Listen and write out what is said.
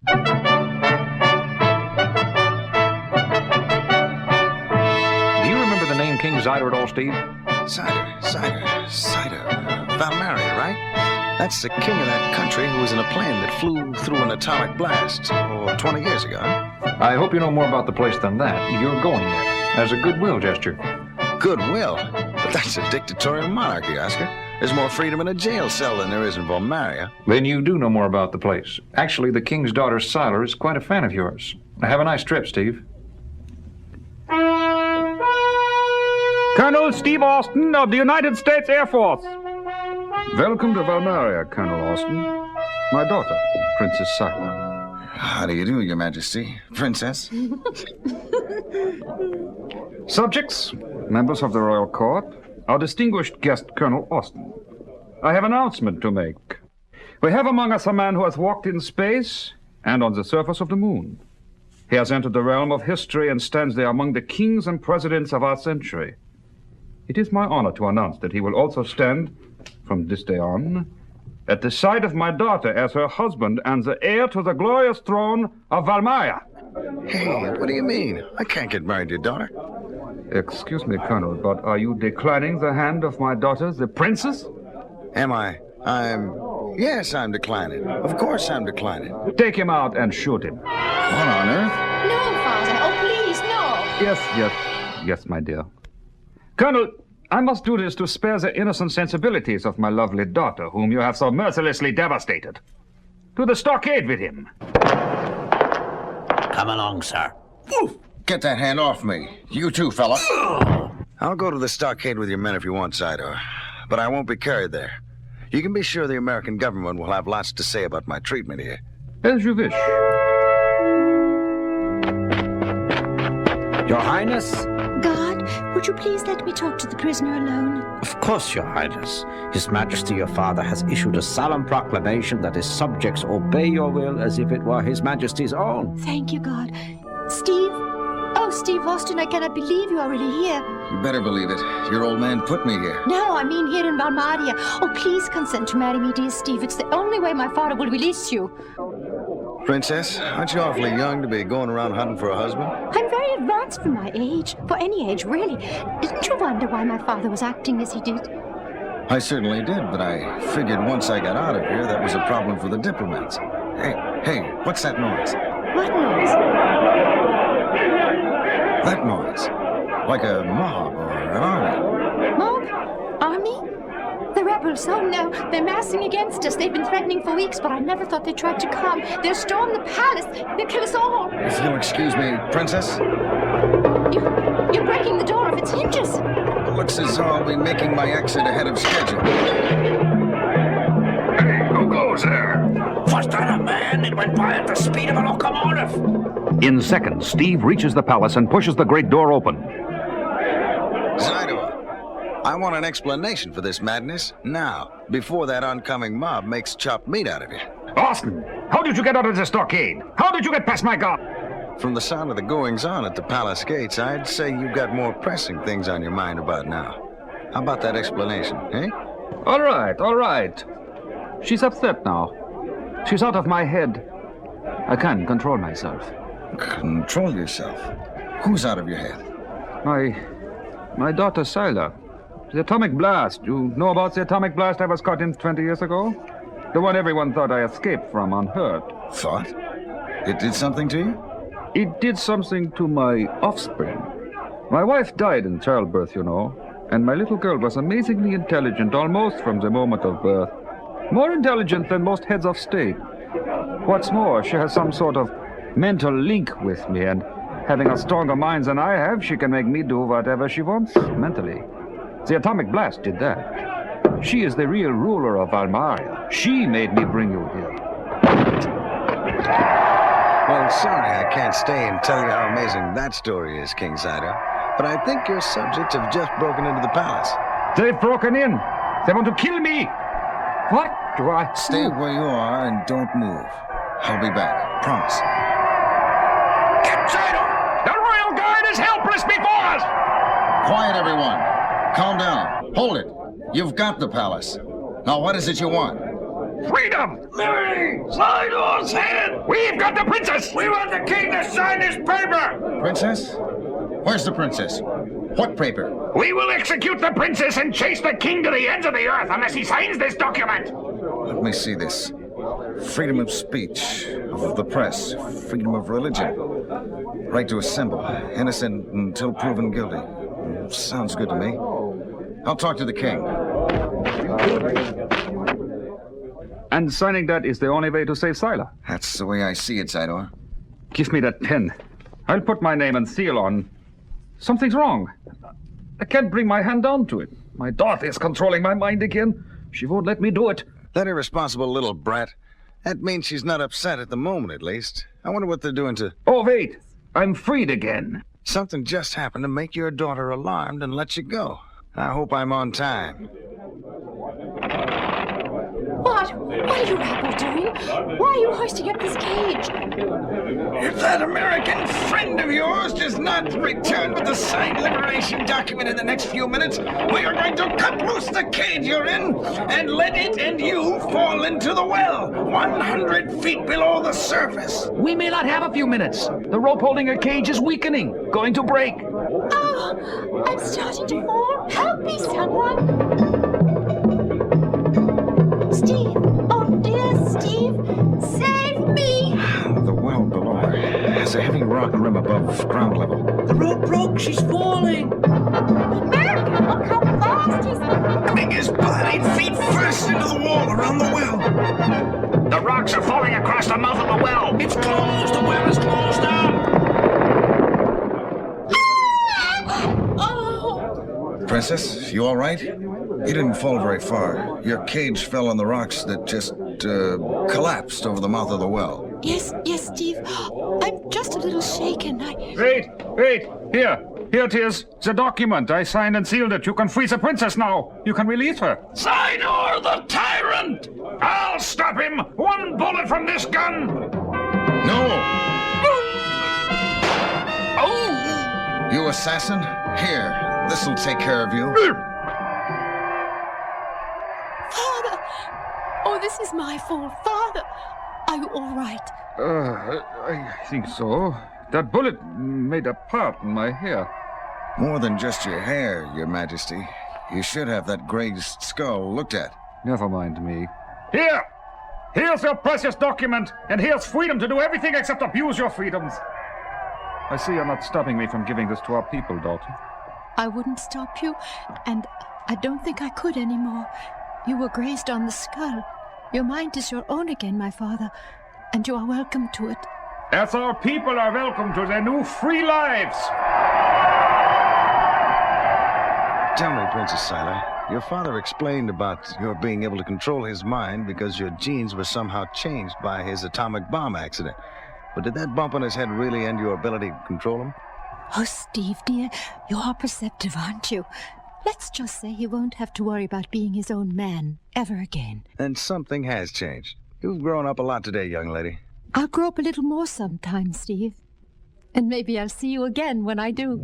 Do you remember the name King Cider at all, Steve? Cider. Valmaria, right? That's the king of that country who was in a plane that flew through an atomic blast, 20 years ago. I hope you know more about the place than that. You're going there as a goodwill gesture. Goodwill? But that's a dictatorial monarchy, Oscar. There's more freedom in a jail cell than there is in Valmaria. Then you do know more about the place. Actually, the king's daughter, Siler, is quite a fan of yours. Have a nice trip, Steve. Colonel Steve Austin of the United States Air Force. Welcome to Valmaria, Colonel Austin. My daughter, Princess Siler. How do you do, Your Majesty? Princess? Subjects, members of the royal court, our distinguished guest, Colonel Austin. I have an announcement to make. We have among us a man who has walked in space and on the surface of the moon. He has entered the realm of history and stands there among the kings and presidents of our century. It is my honor to announce that he will also stand, from this day on, at the side of my daughter as her husband and the heir to the glorious throne of Valmaria. Hey, what do you mean? I can't get married to your daughter. Excuse me, Colonel, but are you declining the hand of my daughter, the princess? Am I? Yes, I'm declining. Of course I'm declining. Take him out and shoot him. What on earth? No, Father. Oh, please, no. Yes, my dear. Colonel, I must do this to spare the innocent sensibilities of my lovely daughter, whom you have so mercilessly devastated. To the stockade with him. Come along, sir. Oof. Get that hand off me. You too, fella. I'll go to the stockade with your men if you want, Cider. But I won't be carried there. You can be sure the American government will have lots to say about my treatment here. As you wish. Your Highness? God, would you please let me talk to the prisoner alone? Of course, Your Highness. His Majesty your father has issued a solemn proclamation that his subjects obey your will as if it were His Majesty's own. Thank you, God. Steve? Oh, Steve Austin, I cannot believe you are really here. You better believe it. Your old man put me here. No, I mean here in Valmaria. Oh, please consent to marry me, dear Steve. It's the only way my father will release you. Princess, aren't you awfully young to be going around hunting for a husband? I'm very advanced for my age. For any age, really. Didn't you wonder why my father was acting as he did? I certainly did, but I figured once I got out of here, that was a problem for the diplomats. Hey, what's that noise? What noise? That noise. Like a mob or an army. Mob? Army? The rebels. Oh, no. They're massing against us. They've been threatening for weeks, but I never thought they'd try to come. They'll storm the palace. They'll kill us all. If you'll excuse me, Princess. You're breaking the door off its hinges. Looks as though I'll be making my exit ahead of schedule. Hey, who goes there? Was that a man? It went by at the speed of a locomotive. In seconds, Steve reaches the palace and pushes the great door open. Zydo, I want an explanation for this madness now, before that oncoming mob makes chopped meat out of you. Austin, how did you get out of the stockade? How did you get past my guard? From the sound of the goings-on at the palace gates, I'd say you've got more pressing things on your mind about now. How about that explanation, eh? All right. She's upset now. She's out of my head. I can't control myself. Control yourself? Who's out of your head? My daughter, Siler. The atomic blast. You know about the atomic blast I was caught in 20 years ago? The one everyone thought I escaped from unhurt. Thought? It did something to you? It did something to my offspring. My wife died in childbirth, you know, and my little girl was amazingly intelligent almost from the moment of birth. More intelligent than most heads of state. What's more, she has some sort of mental link with me, and having a stronger mind than I have, she can make me do whatever she wants mentally. The atomic blast did that. She is the real ruler of Valmaria. She made me bring you here. Well, sorry I can't stay and tell you how amazing that story is, King Zyder. But I think your subjects have just broken into the palace. They've broken in. They want to kill me. What do I... Stay where you are and don't move. I'll be back. Promise. Zyder! The royal guard is helpless before us! Quiet, everyone. Calm down. Hold it. You've got the palace. Now, what is it you want? Freedom! Liberty! Sidor's hand! We've got the princess! We want the king to sign this paper! Princess? Where's the princess? What paper? We will execute the princess and chase the king to the ends of the earth unless he signs this document! Let me see this. Freedom of speech, of the press, freedom of religion, right to assemble, innocent until proven guilty. Sounds good to me. I'll talk to the king. And signing that is the only way to save Sila. That's the way I see it, Sidor. Give me that pen. I'll put my name and seal on. Something's wrong. I can't bring my hand down to it. My daughter is controlling my mind again. She won't let me do it. That irresponsible little brat. That means she's not upset at the moment, at least. I wonder what they're doing to... Oh, wait. I'm freed again. Something just happened to make your daughter alarmed and let you go. I hope I'm on time. What? What are you rabble doing? Why are you hoisting up this cage? If that American friend of yours does not return with the signed liberation document in the next few minutes, we are going to cut loose the cage you're in and let it and you fall into the well, 100 feet below the surface. We may not have a few minutes. The rope holding her cage is weakening, going to break. Oh, I'm starting to fall. Help me, someone. Steve! Oh, dear Steve! Save me! The well below her has a heavy rock rim above ground level. The rope broke. She's falling. American, look how fast he's moving! Putting his body feet first into the wall around the well. The rocks are falling across the mouth of the well. It's closed. The well is closed up. Oh! Princess, you all right? You didn't fall very far. Your cage fell on the rocks that just collapsed over the mouth of the well. Yes, Steve. I'm just a little shaken. Wait. Here it is. The document. I signed and sealed it. You can free the princess now. You can release her. Sidor the tyrant! I'll stop him. One bullet from this gun. No! Oh! You assassin? Here, this'll take care of you. Father! Oh, this is my fault. Father! Are you all right? I think so. That bullet made a part in my hair. More than just your hair, Your Majesty. You should have that grazed skull looked at. Never mind me. Here! Here's your precious document, and here's freedom to do everything except abuse your freedoms. I see you're not stopping me from giving this to our people, daughter. I wouldn't stop you, and I don't think I could anymore. You were grazed on the skull. Your mind is your own again, my father, and you are welcome to it. As our people are welcome to their new free lives. Tell me, Princess Sila, your father explained about your being able to control his mind because your genes were somehow changed by his atomic bomb accident. But did that bump on his head really end your ability to control him? Oh, Steve, dear, you are perceptive, aren't you? Let's just say he won't have to worry about being his own man ever again. Then something has changed. You've grown up a lot today, young lady. I'll grow up a little more sometime, Steve. And maybe I'll see you again when I do.